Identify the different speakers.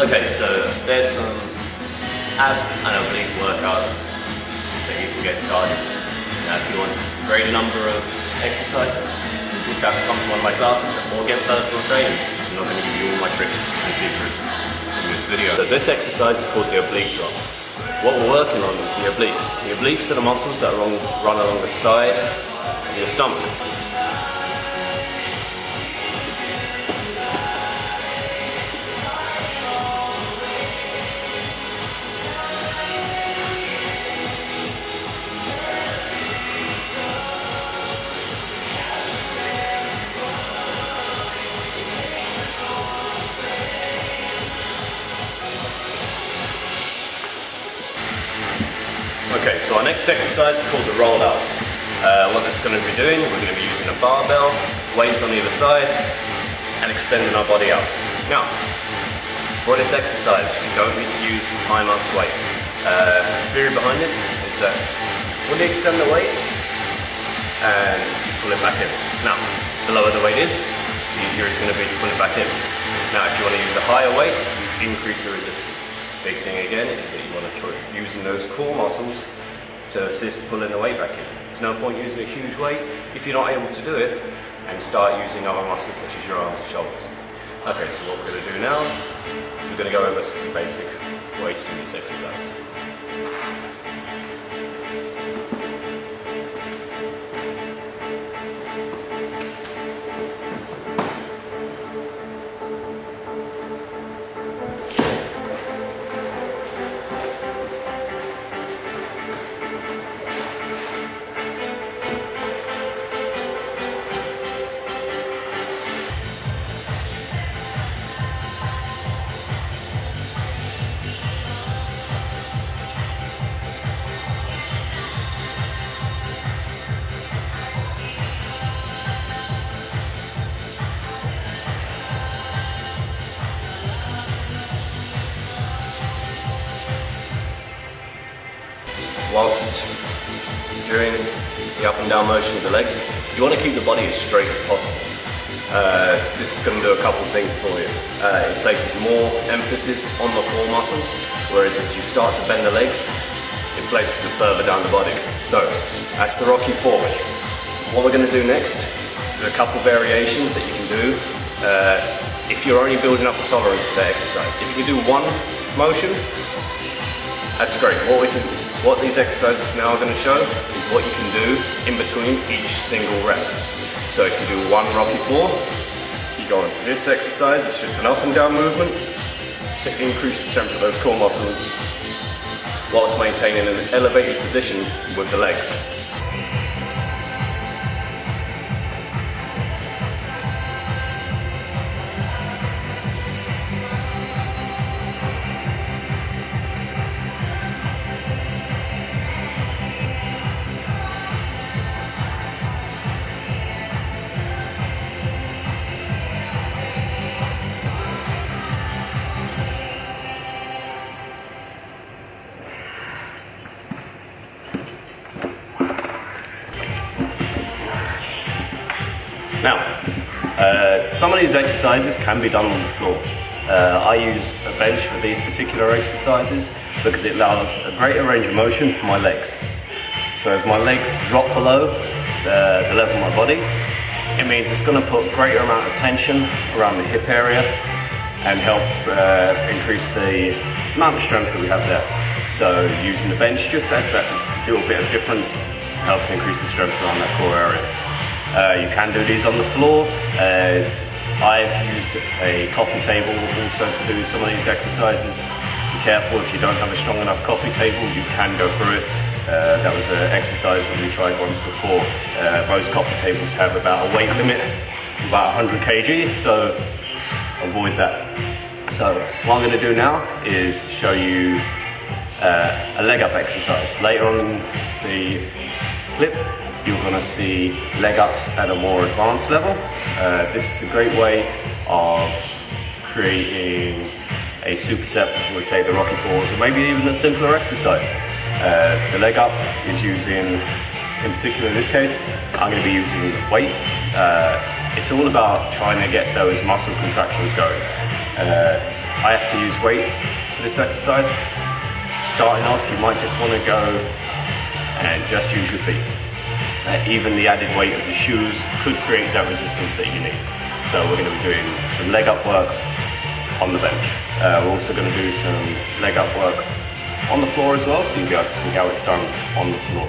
Speaker 1: Okay, so there's some ab and oblique workouts that you can get started. Now, if you want a greater number of exercises, you just have to come to one of my classes or get personal training. I'm not going to give you all my tricks and secrets in this video. So this exercise is called the oblique drop. What we're working on is the obliques. The obliques are the muscles that run along the side of your stomach. Okay, so our next exercise is called the roll out. What that's going to be doing, we're going to be using a barbell, weights on either side, and extending our body out. Now, for this exercise, you don't need to use high amounts of weight. The theory behind it is that you fully extend the weight and you pull it back in. Now, the lower the weight is, the easier it's going to be to pull it back in. Now, if you want to use a higher weight, you increase the resistance. Big thing again is that you want to try using those core muscles to assist pulling the weight back in. There's no point using a huge weight if you're not able to do it, and start using other muscles such as your arms and shoulders. Okay, so what we're going to do now is we're going to go over some basic weights to this exercise. Whilst doing the up and down motion of the legs, you want to keep the body as straight as possible. This is going to do a couple of things for you. It places more emphasis on the core muscles, whereas as you start to bend the legs, it places it further down the body. So that's the Rocky forward. What we're going to do next is a couple variations that you can do if you're only building up a tolerance to the exercise. If you can do one motion, that's great. What these exercises now are going to show is what you can do in between each single rep. So if you do one Rocky 4, you go into this exercise, it's just an up and down movement to increase the strength of those core muscles whilst maintaining an elevated position with the legs. Now, some of these exercises can be done on the floor. I use a bench for these particular exercises because it allows a greater range of motion for my legs. So as my legs drop below the level of my body, it means it's going to put greater amount of tension around the hip area and help increase the amount of strength that we have there. So using the bench just adds that little bit of difference, helps increase the strength around that core area. You can do these on the floor. I've used a coffee table also to do some of these exercises. Be careful if you don't have a strong enough coffee table, you can go through it. That was an exercise that we tried once before. Most coffee tables have about a weight limit, about 100 kg, so avoid that. So what I'm going to do now is show you a leg up exercise. Later on in the clip, you're going to see leg ups at a more advanced level. This is a great way of creating a superset, we say the Rocky Fours, or maybe even a simpler exercise. The leg up is using, in particular in this case, I'm going to be using weight. It's all about trying to get those muscle contractions going. I have to use weight for this exercise. Starting off, you might just want to go and just use your feet. Even the added weight of the shoes could create that resistance that you need. So we're going to be doing some leg up work on the bench. We're also going to do some leg up work on the floor as well, so you'll be able to see how it's done on the floor.